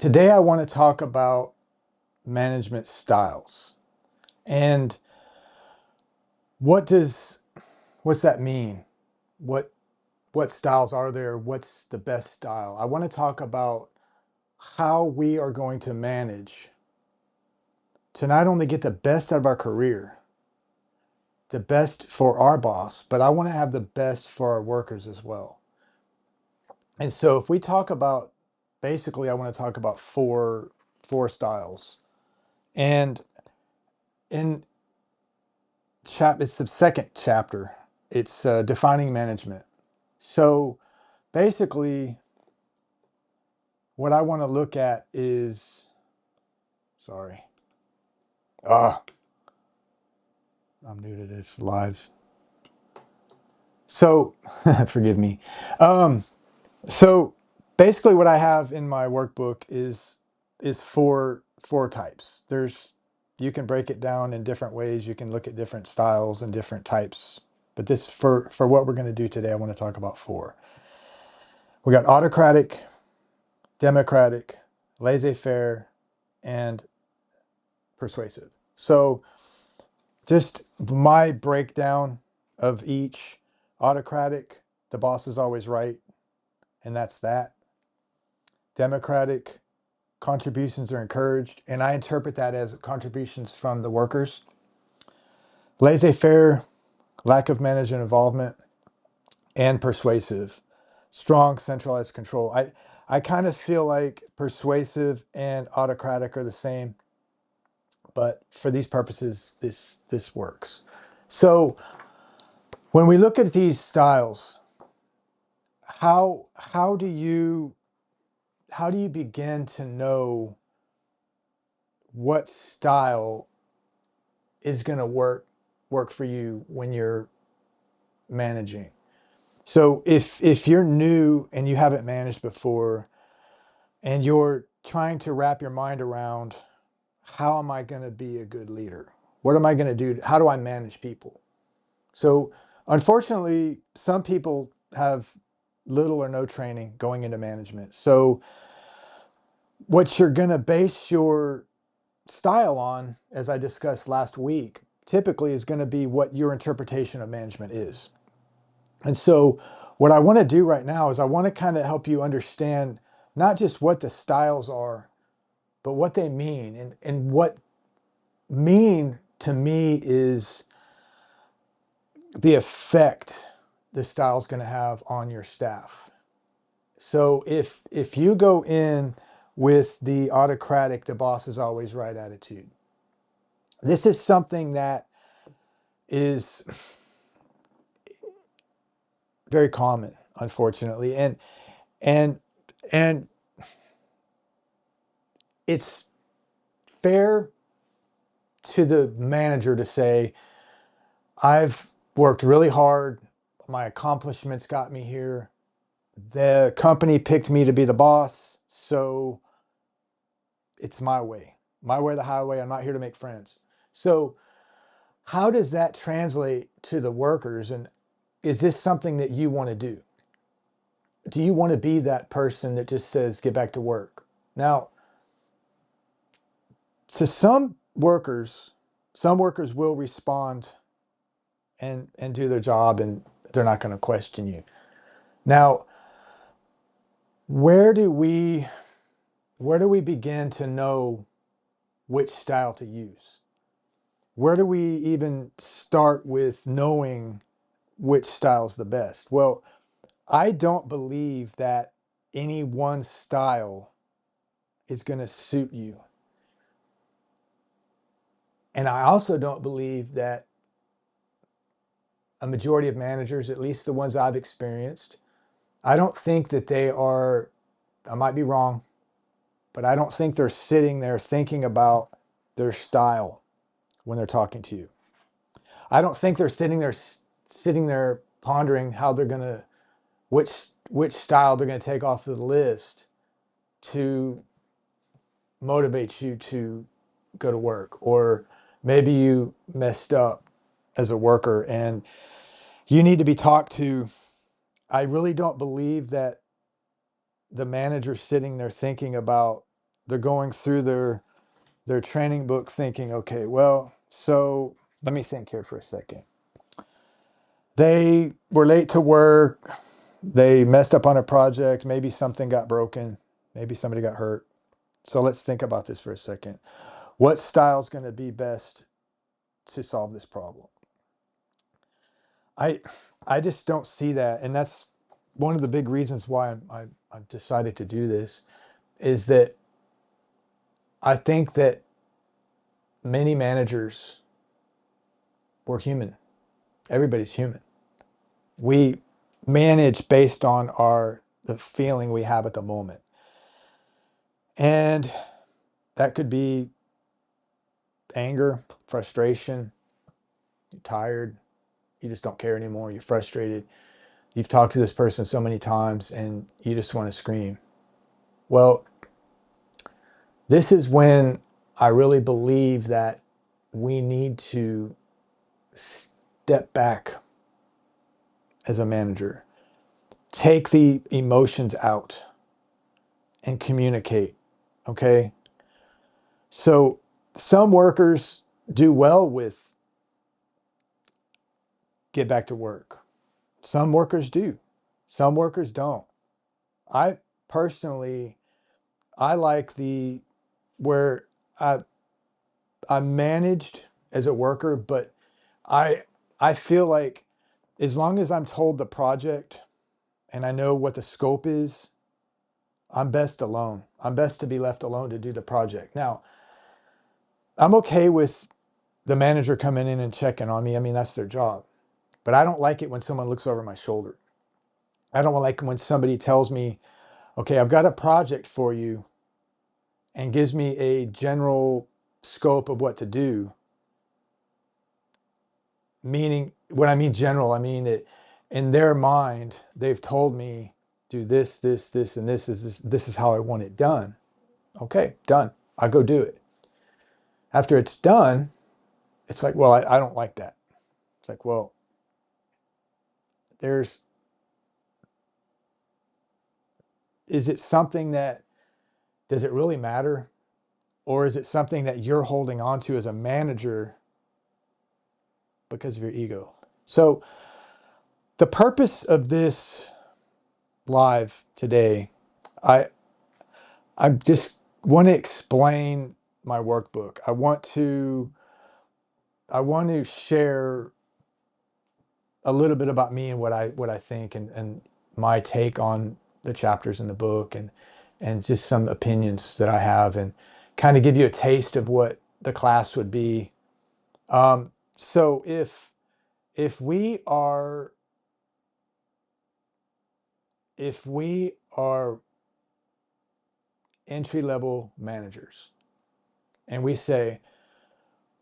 Today I want to talk about management styles and what's that mean? What what styles are there? What's the best style? I want to talk about how we are going to manage to not only get the best out of our career, the best for our boss, but I want to have the best for our workers as well. And so if we talk about basically I want to talk about four styles. And in it's the second chapter. It's defining management. So basically, what I want to look at is, sorry, ah, I'm new to this live. So forgive me. Um, so basically, what I have in my workbook is four types. You can break it down in different ways. You can look at different styles and different types. But this for what we're going to do today, I want to talk about four. We got autocratic, democratic, laissez-faire, and persuasive. So just my breakdown of each: autocratic, the boss is always right, and that's that. Democratic, contributions are encouraged, and I interpret that as contributions from the workers. Laissez-faire, lack of management involvement. And persuasive, strong centralized control. I kind of feel like persuasive and autocratic are the same, but for these purposes, this works. So when we look at these styles, how do you begin to know what style is going to work for you when you're managing? So if you're new and you haven't managed before, and you're trying to wrap your mind around, how am I going to be a good leader? What am I going to do? How do I manage people? So unfortunately, some people have little or no training going into management. So what you're going to base your style on, as I discussed last week, typically is going to be what your interpretation of management is. And so what I want to do right now is I want to kind of help you understand not just what the styles are, but what they mean. And what mean to me is the effect the style is going to have on your staff. So if you go in with the autocratic, the boss is always right attitude, this is something that is very common, unfortunately, and and it's fair to the manager to say, I've worked really hard, my accomplishments got me here, the company picked me to be the boss, so it's my way or the highway. I'm not here to make friends. So how does that translate to the workers? And is this something that you want to do? Do you want to be that person that just says, get back to work? Now, to some workers will respond and do their job, and they're not going to question you. Now, where do we begin to know which style to use? Where do we even start with knowing which style is the best? Well, I don't believe that any one style is going to suit you. And I also don't believe that a majority of managers, at least the ones I've experienced, I don't think that they are, I might be wrong, but I don't think they're sitting there thinking about their style when they're talking to you. I don't think they're sitting there pondering how they're going to, which style they're going to take off the list to motivate you to go to work. Or maybe you messed up as a worker and you need to be talked to. I really don't believe that the manager's sitting there thinking about they're going through their training book thinking, okay, well, so let me think here for a second. They were late to work. They messed up on a project. Maybe something got broken. Maybe somebody got hurt. So let's think about this for a second. What style is going to be best to solve this problem? I just don't see that. And that's one of the big reasons why I've decided to do this, is that I think that many managers, we're human. Everybody's human. We manage based on the feeling we have at the moment. And that could be anger, frustration, you're tired, you just don't care anymore, you're frustrated. You've talked to this person so many times and you just want to scream. Well, this is when I really believe that we need to step back as a manager, take the emotions out and communicate. Okay. So some workers do well with get back to work. Some workers do. Some workers don't. I personally, I like where I I'm managed as a worker, but I I feel like as long as I'm told the project and I know what the scope is, I'm best alone. I'm best to be left alone to do the project. Now, I'm okay with the manager coming in and checking on me. I mean, that's their job. But I don't like it when someone looks over my shoulder. I don't like when somebody tells me, okay, I've got a project for you, and gives me a general scope of what to do. Meaning, when I mean general, I mean it in their mind, they've told me do this, this, this, and this is how I want it done. Okay, done. I go do it. After it's done, it's like, well, I don't like that. It's like, well, there's is it something that does it really matter? Or is it something that you're holding on to as a manager because of your ego? So the purpose of this live today, I I just want to explain my workbook. I want to share a little bit about me and what I think, and my take on the chapters in the book, and just some opinions that I have, and kind of give you a taste of what the class would be. So if we are if we are entry level managers and we say,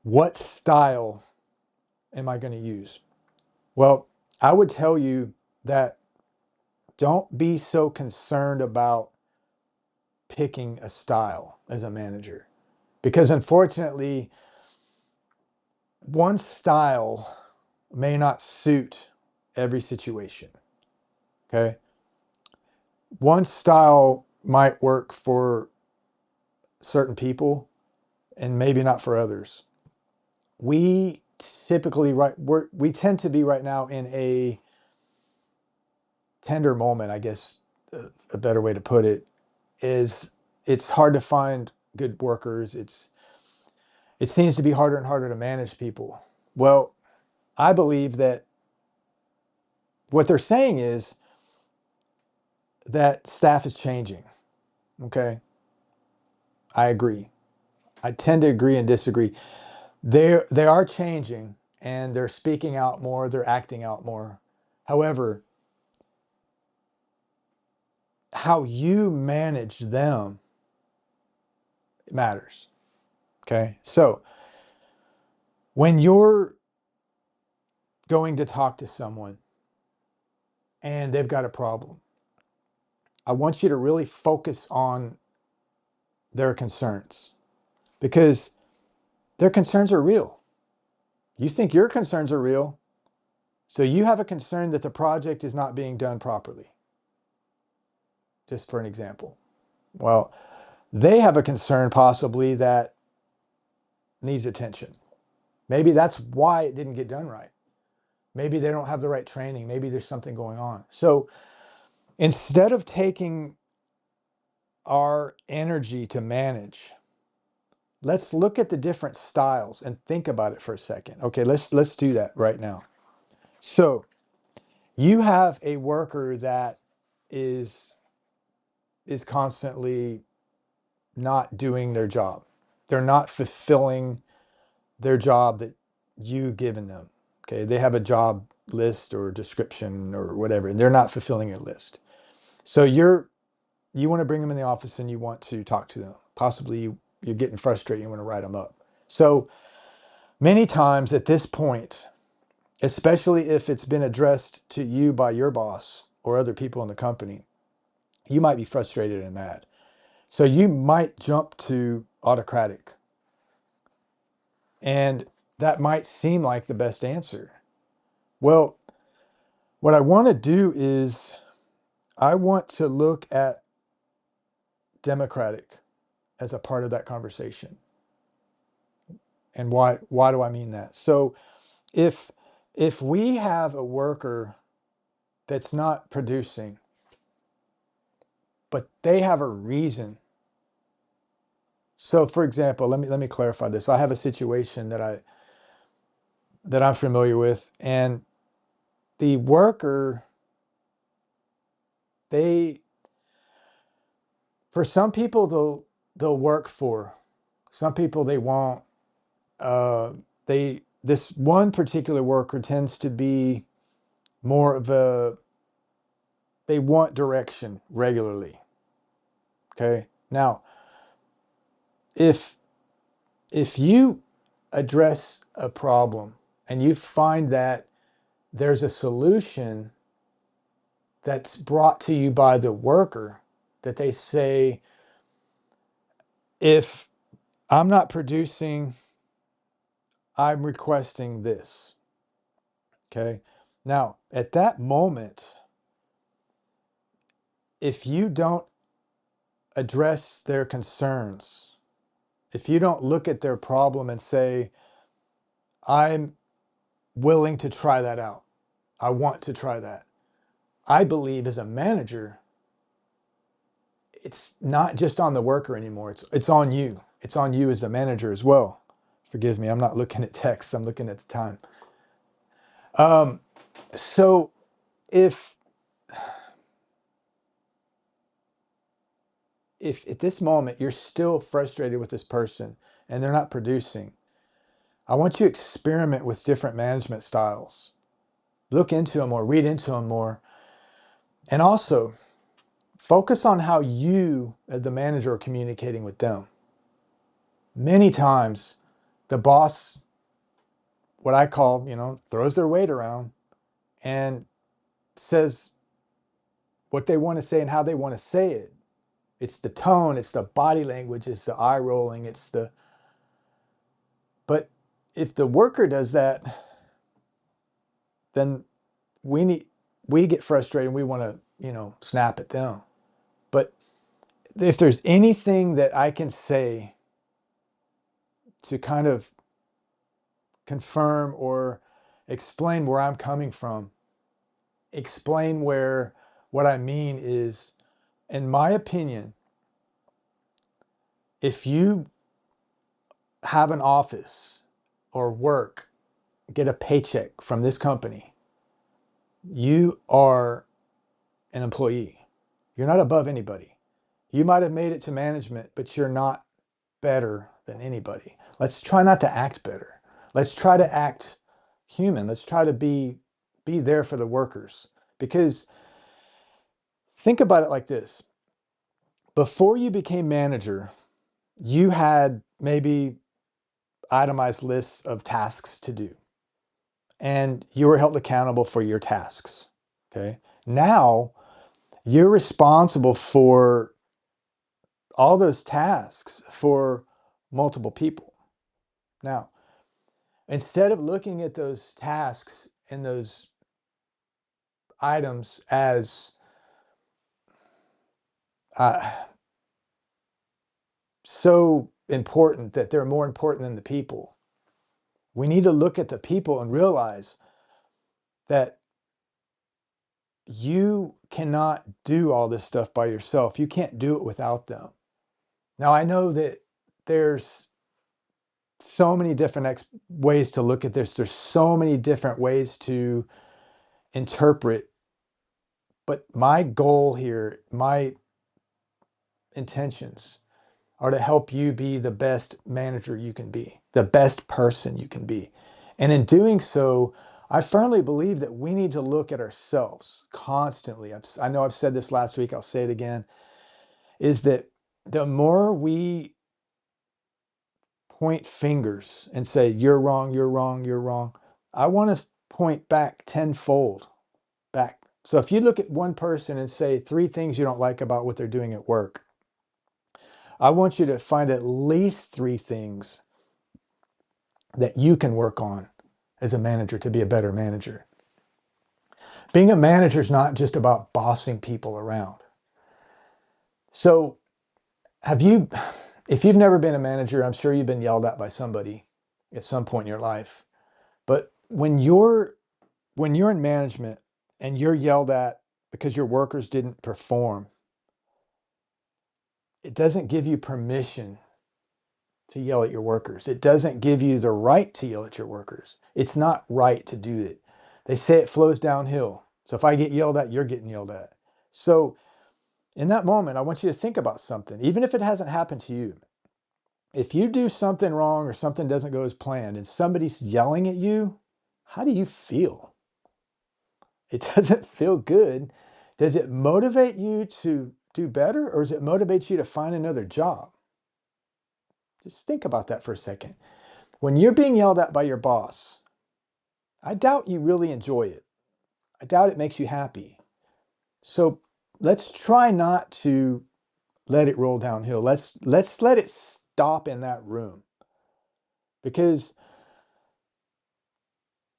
what style am I going to use? Well, I would tell you that don't be so concerned about picking a style as a manager, because unfortunately, one style may not suit every situation. Okay. One style might work for certain people and maybe not for others. We typically we tend to be right now in a tender moment, I guess. A better way to put it is, it's hard to find good workers. It seems to be harder and harder to manage people. Well, I believe that what they're saying is that staff is changing. Okay. I agree. I tend to agree and disagree. They are changing and they're speaking out more, they're acting out more. However, how you manage them matters. Okay. So when you're going to talk to someone and they've got a problem, I want you to really focus on their concerns, because their concerns are real. You think your concerns are real. So you have a concern that the project is not being done properly. Just for an example. Well, they have a concern possibly that needs attention. Maybe that's why it didn't get done right. Maybe they don't have the right training. Maybe there's something going on. So instead of taking our energy to manage, let's look at the different styles and think about it for a second. Okay, let's do that right now. So you have a worker that is constantly not doing their job. They're not fulfilling their job that you've given them. Okay, they have a job list or description or whatever, and they're not fulfilling your list. So you want to bring them in the office and you want to talk to them. Possibly you're getting frustrated, you want to write them up. So many times at this point, especially if it's been addressed to you by your boss or other people in the company, you might be frustrated and mad. So you might jump to autocratic. And that might seem like the best answer. Well, what I want to do is I want to look at democratic as a part of that conversation. And why do I mean that? So if we have a worker that's not producing, but they have a reason. So for example, let me clarify this. I have a situation that I'm familiar with, and the worker, they, for some people they'll work for, some people they won't. This one particular worker tends to be more of a, they want direction regularly. Okay. Now, if you address a problem and you find that there's a solution that's brought to you by the worker, that they say, if I'm not producing, I'm requesting this. Okay. Now, at that moment, if you don't address their concerns, if you don't look at their problem and say, I'm willing to try that out, I want to try that, I believe as a manager, it's not just on the worker anymore. It's on you. It's on you as the manager as well. Forgive me, I'm not looking at text, I'm looking at the time. So if at this moment you're still frustrated with this person and they're not producing, I want you to experiment with different management styles. Look into them more, read into them more, and also focus on how you, as the manager, are communicating with them. Many times, the boss, what I call, throws their weight around and says what they want to say and how they want to say it. It's the tone, it's the body language, it's the eye rolling, but if the worker does that, then we get frustrated and we want to, snap at them. But if there's anything that I can say to kind of confirm or explain where I'm coming from, explain where what I mean is, in my opinion, if you have an office or work, get a paycheck from this company, you are an employee. You're not above anybody. You might have made it to management, but you're not better than anybody. Let's try not to act better. Let's try to act human. Let's try to be there for the workers. Because think about it like this. Before you became manager, you had maybe itemized lists of tasks to do, and you were held accountable for your tasks. Okay. Now you're responsible for all those tasks for multiple people. Now, instead of looking at those tasks and those items as so important that they're more important than the people. We need to look at the people and realize that you cannot do all this stuff by yourself. You can't do it without them. Now, I know that there's so many different ways to look at this. There's so many different ways to interpret. But my goal here, my intentions are to help you be the best manager you can be, the best person you can be. And in doing so, I firmly believe that we need to look at ourselves constantly. I know I've said this last week, I'll say it again, is that the more we point fingers and say, you're wrong, you're wrong, you're wrong, I want to point back tenfold back. So if you look at one person and say 3 things you don't like about what they're doing at work, I want you to find at least 3 things that you can work on as a manager to be a better manager. Being a manager is not just about bossing people around. So if you've never been a manager, I'm sure you've been yelled at by somebody at some point in your life. But when you're in management and you're yelled at because your workers didn't perform, it doesn't give you permission to yell at your workers. It doesn't give you the right to yell at your workers. It's not right to do it. They say it flows downhill. So if I get yelled at, you're getting yelled at. So in that moment, I want you to think about something, even if it hasn't happened to you. If you do something wrong or something doesn't go as planned and somebody's yelling at you, how do you feel? It doesn't feel good. Does it motivate you to do better, or does it motivate you to find another job? Just think about that for a second. When you're being yelled at by your boss, I doubt you really enjoy it. I doubt it makes you happy. So let's try not to let it roll downhill. Let's let it stop in that room. Because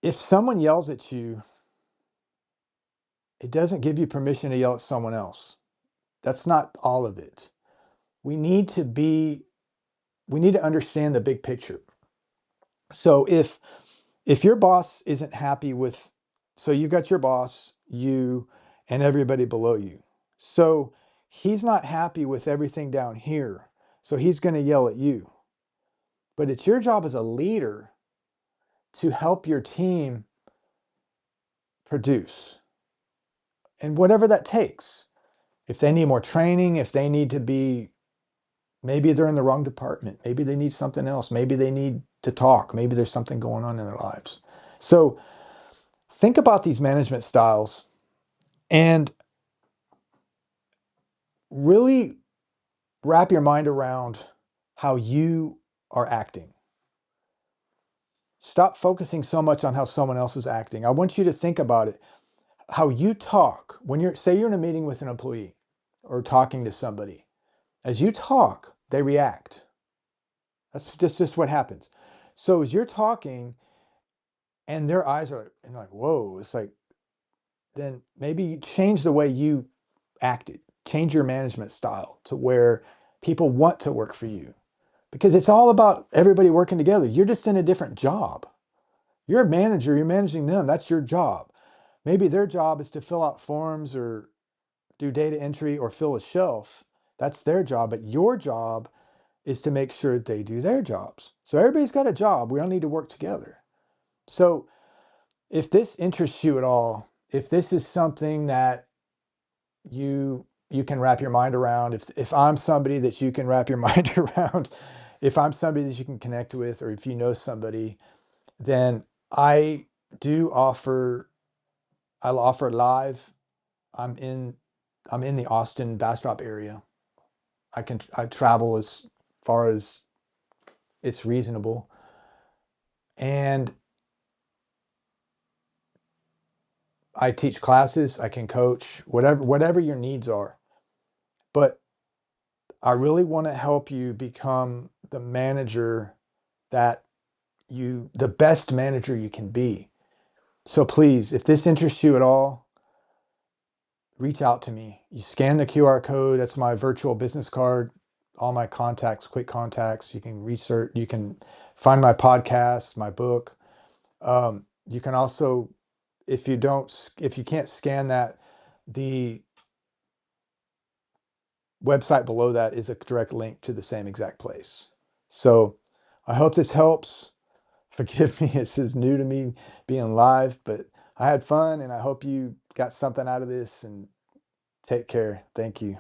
if someone yells at you, it doesn't give you permission to yell at someone else. That's not all of it. We need to understand the big picture. So if your boss isn't happy with, so you've got your boss, you, and everybody below you. So he's not happy with everything down here. So he's going to yell at you. But it's your job as a leader to help your team produce. And whatever that takes. If they need more training, if they need to be, maybe they're in the wrong department. Maybe they need something else. Maybe they need to talk. Maybe there's something going on in their lives. So think about these management styles and really wrap your mind around how you are acting. Stop focusing so much on how someone else is acting. I want you to think about it. How you talk when say you're in a meeting with an employee or talking to somebody. As you talk, they react. That's just what happens. So as you're talking and their eyes are like, whoa, it's like, then maybe change the way you acted. Change your management style to where people want to work for you. Because it's all about everybody working together. You're just in a different job. You're a manager, you're managing them. That's your job. Maybe their job is to fill out forms or do data entry or fill a shelf. That's their job. But your job is to make sure they do their jobs. So everybody's got a job. We all need to work together. So if this interests you at all, if this is something that you can wrap your mind around, if I'm somebody that you can wrap your mind around, if I'm somebody that you can connect with, or if you know somebody, then I'll offer live. I'm in the Austin Bastrop area. I travel as far as it's reasonable. And I teach classes, I can coach, whatever your needs are. But I really want to help you become the manager the best manager you can be. So please, if this interests you at all, reach out to me. You scan the QR code, that's my virtual business card. all my contacts, quick contacts. You can research, you can find my podcast, my book. You can also, if you can't scan that, the website below that is a direct link to the same exact place. So I hope this helps. Forgive me, this is new to me being live, but I had fun and I hope you got something out of this, and take care. Thank you.